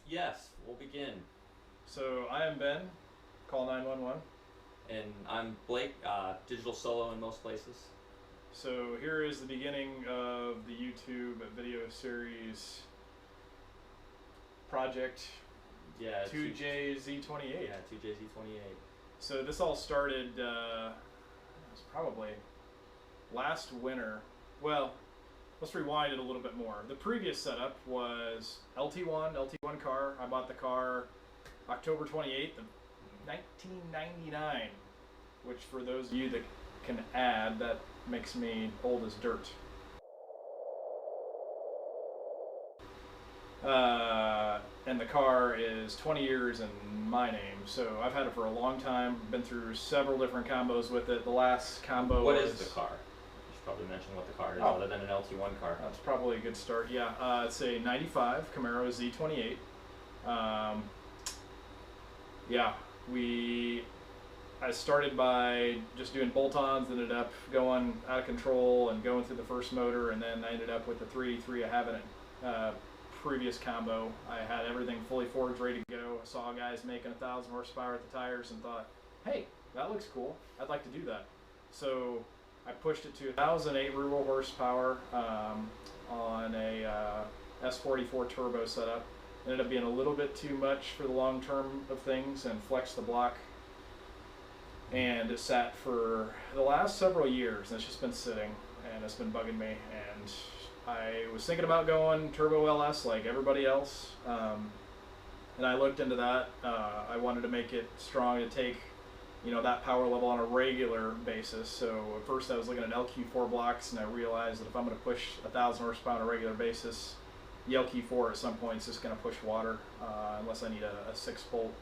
Yes, we'll begin. So I am Ben, call 911. And I'm Blake, digital solo in most places. So here is the beginning of the YouTube video series project Yeah, 2JZ28. Yeah, 2JZ28. So this all started, it was probably last winter. Well, let's rewind it a little bit more. The previous setup was LT1 car. I bought the car October 28th of 1999, which for those of you that can add, that makes me old as dirt. And the car is 20 years in my name, so I've had it for a long time. Been through several different combos with it. The last combo What was... is the car? You should probably mention what the car is, Oh. other than an LT1 car. That's probably a good start. Yeah, it's a '95 Camaro Z28. I started by just doing bolt-ons, ended up going out of control and going through the first motor, and then I ended up with the 383 I have in it. Previous combo, I had everything fully forged, ready to go. I saw guys making 1,000 horsepower at the tires and thought, hey, that looks cool. I'd like to do that. So I pushed it to 1,008 rear wheel horsepower on a S44 turbo setup. Ended up being a little bit too much for the long term of things and flexed the block. And it sat for the last several years, and it's just been sitting, and it's been bugging me. And I was thinking about going turbo LS like everybody else, and I looked into that. I wanted to make it strong to take, that power level on a regular basis. So at first I was looking at LQ4 blocks, and I realized that if I'm going to push 1,000 horsepower on a regular basis, the LQ4 at some point is just going to push water, unless I need a 6-bolt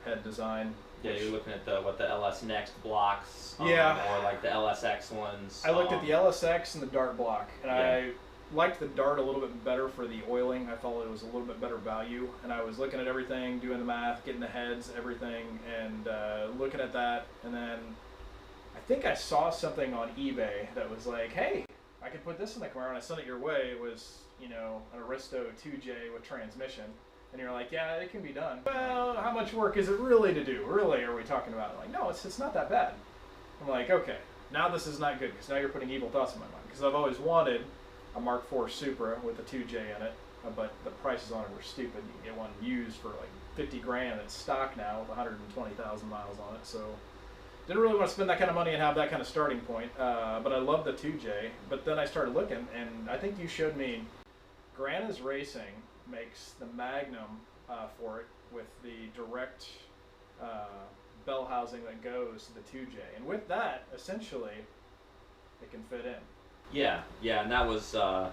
head design. Yeah, you're looking at the LS Next blocks, Yeah. or like the LSX ones. I looked at the LSX and the Dart block, and Yeah. I liked the Dart a little bit better for the oiling. I felt it was a little bit better value, and I was looking at everything, doing the math, getting the heads, everything, and looking at that, and then I think I saw something on eBay that was like, hey, I could put this in the Camaro, and I sent it your way. It was, an Aristo 2J with transmission. And you're like, yeah, it can be done. Well, how much work is it really to do? Really, are we talking about? I'm like, no, it's not that bad. I'm like, okay, now this is not good, because now you're putting evil thoughts in my mind. Because I've always wanted a Mark IV Supra with a 2J in it, but the prices on it were stupid. You can get one used for like 50 grand. It's stock now with 120,000 miles on it. So didn't really want to spend that kind of money and have that kind of starting point. But I love the 2J. But then I started looking, and I think you showed me Grana's Racing makes the Magnum for it with the direct bell housing that goes to the 2J. And with that, essentially, it can fit in. Yeah, and that was, I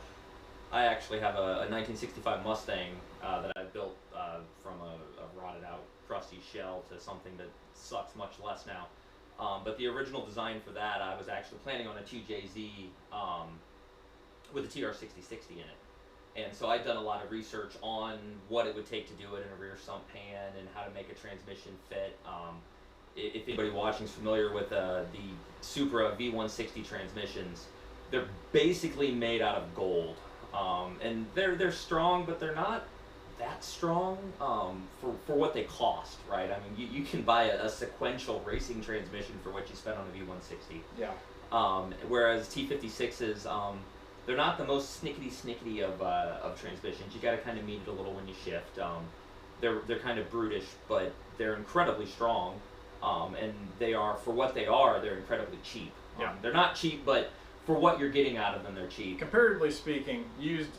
actually have a 1965 Mustang that I built from a rotted out crusty shell to something that sucks much less now. But the original design for that, I was actually planning on a 2JZ with a TR6060 in it. And so I'd done a lot of research on what it would take to do it in a rear sump pan and how to make a transmission fit. If anybody watching is familiar with the Supra V160 transmissions, they're basically made out of gold. And they're strong, but they're not that strong for what they cost, right? I mean, you can buy a sequential racing transmission for what you spend on a V160. Yeah. Whereas T56s, they're not the most snickety of transmissions. You got to kind of meet it a little when you shift. They're kind of brutish, but they're incredibly strong, and they are, for what they are, they're incredibly cheap. Yeah. They're not cheap, but for what you're getting out of them, they're cheap. Comparatively speaking, used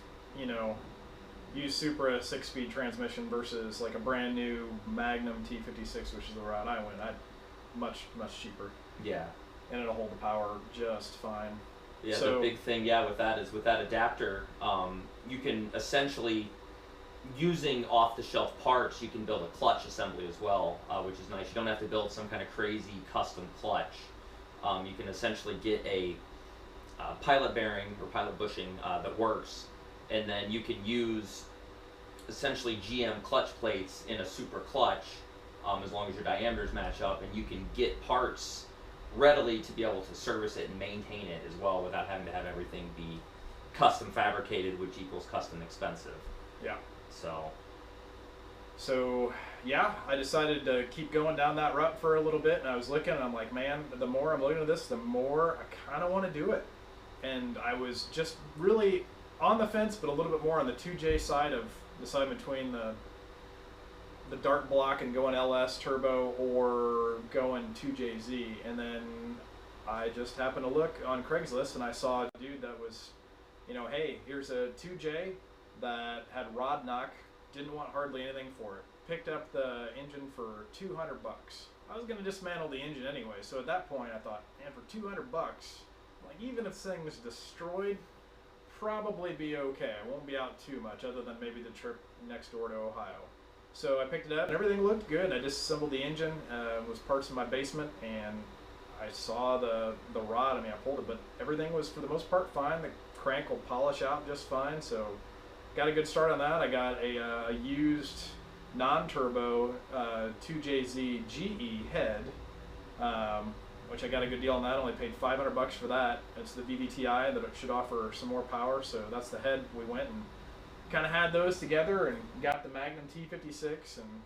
Supra 6-speed transmission versus like a brand new Magnum T56, which is the route I went, much cheaper. Yeah. And it'll hold the power just fine. Yeah, so, the big thing, with that is with that adapter, you can essentially, using off-the-shelf parts, you can build a clutch assembly as well, which is nice. You don't have to build some kind of crazy custom clutch. You can essentially get a pilot bearing or pilot bushing that works, and then you can use essentially GM clutch plates in a super clutch, as long as your diameters match up, and you can get parts readily to be able to service it and maintain it as well without having to have everything be custom fabricated, which equals custom expensive. Yeah. So So yeah, I decided to keep going down that route for a little bit, and I was looking, and I'm like, man, the more I'm looking at this, the more I kind of want to do it. And I was just really on the fence, but a little bit more on the 2J side of deciding between the dart block and going LS turbo or going 2JZ. And then I just happened to look on Craigslist, and I saw a dude that was, hey, here's a 2J that had rod knock, didn't want hardly anything for it. Picked up the engine for $200. I was gonna dismantle the engine anyway, so at that point I thought, man, for $200, like even if the thing was destroyed, probably be okay. I won't be out too much, other than maybe the trip next door to Ohio. So I picked it up, and everything looked good. I disassembled the engine, was parts in my basement, and I saw the rod. I mean, I pulled it, but everything was for the most part fine. The crank will polish out just fine, so got a good start on that. I got a used non-turbo 2JZ GE head, which I got a good deal on that. Only paid $500 for that. It's the VVTi that it should offer some more power, so that's the head. We went and kind of had those together and got the Magnum T56, and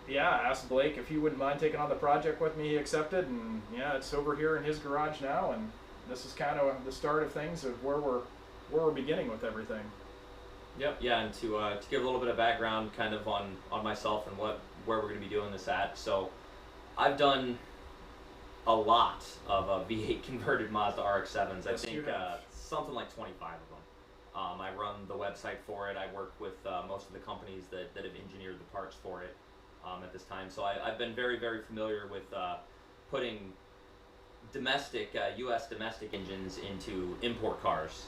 yeah, I asked Blake if he wouldn't mind taking on the project with me. He accepted, and yeah, it's over here in his garage now, and this is kind of the start of things of where we're beginning with everything. Yep. Yeah, and to give a little bit of background, kind of on myself and where we're going to be doing this at. So, I've done a lot of V8 converted Mazda RX-7s. I think something like 25 of them. I run the website for it. I work with most of the companies that have engineered the parts for it at this time. So I've been very, very familiar with putting domestic, U.S. domestic engines into import cars.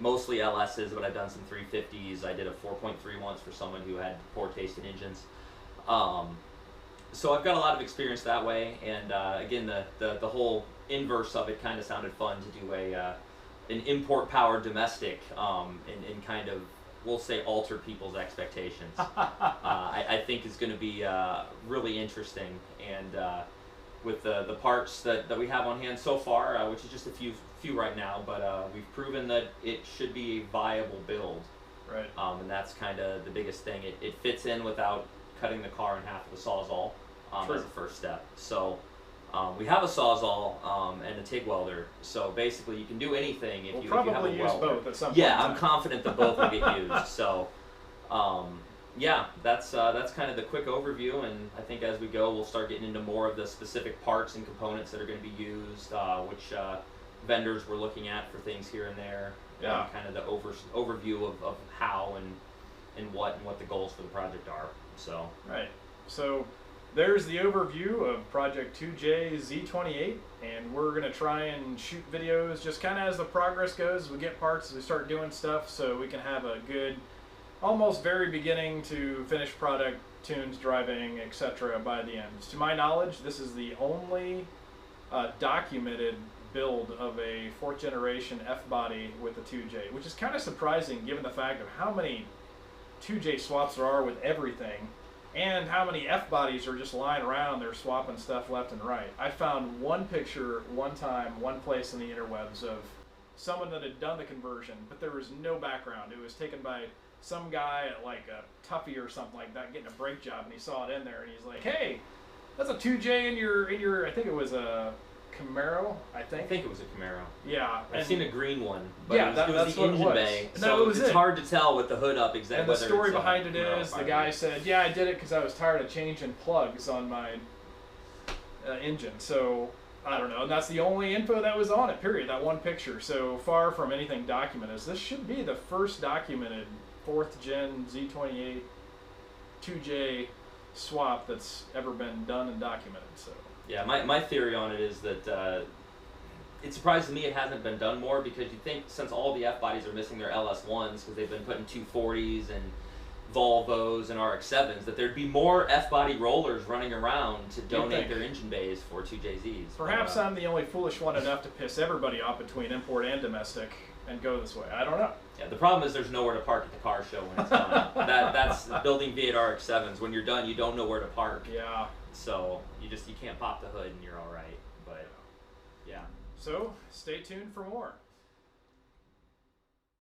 Mostly LSs, but I've done some 350s. I did a 4.3 once for someone who had poor taste in engines. So I've got a lot of experience that way, and again, the whole inverse of it kind of sounded fun to do an import powered domestic and kind of, we'll say, alter people's expectations. I think is going to be really interesting, and with the parts that we have on hand so far, which is just a few right now, but we've proven that it should be a viable build. Right. And that's kind of the biggest thing. It fits in without cutting the car in half with a Sawzall as a first step. So we have a Sawzall and a TIG welder. So basically, you can do anything if you have a welder. We'll probably use both at some point. Yeah, I'm confident that both will get used. So yeah, that's kind of the quick overview, and I think as we go, we'll start getting into more of the specific parts and components that are going to be used, which vendors we're looking at for things here and there. Yeah. Kind of the overview of how and what the goals for the project are. So. Right. So there's the overview of Project 2J Z28, and we're going to try and shoot videos just kind of as the progress goes, as we get parts, as we start doing stuff, so we can have a good, almost very beginning to finished product, tunes, driving, etc. by the end. To my knowledge, this is the only documented build of a 4th generation F-body with a 2J, which is kind of surprising given the fact of how many 2J swaps there are with everything, and how many F-bodies are just lying around, they're swapping stuff left and right. I found one picture, one time, one place in the interwebs of someone that had done the conversion, but there was no background. It was taken by some guy at like a Tuffy or something like that, getting a brake job, and he saw it in there, and he's like, hey, that's a 2J in your I think it was a Camaro, I think it was a Camaro. Yeah. I've seen a green one, but yeah, it was the engine bay, so it's hard to tell with the hood up exactly. And the story behind it is, the guy said, yeah, I did it because I was tired of changing plugs on my engine, so I don't know, and that's the only info that was on it, period, that one picture. So far from anything documented. This should be the first documented 4th gen Z28 2J swap that's ever been done and documented. So yeah, my theory on it is that it surprises me it hasn't been done more, because you think since all the F-bodies are missing their LS1s because they've been putting 240s and Volvos and RX-7s, that there'd be more F-body rollers running around to donate their engine bays for 2JZs. Perhaps I'm the only foolish one enough to piss everybody off between import and domestic and go this way. I don't know. Yeah, the problem is there's nowhere to park at the car show when it's done. That's building V8 RX-7s. When you're done, you don't know where to park. Yeah. So you can't pop the hood and you're all right. But yeah. So stay tuned for more.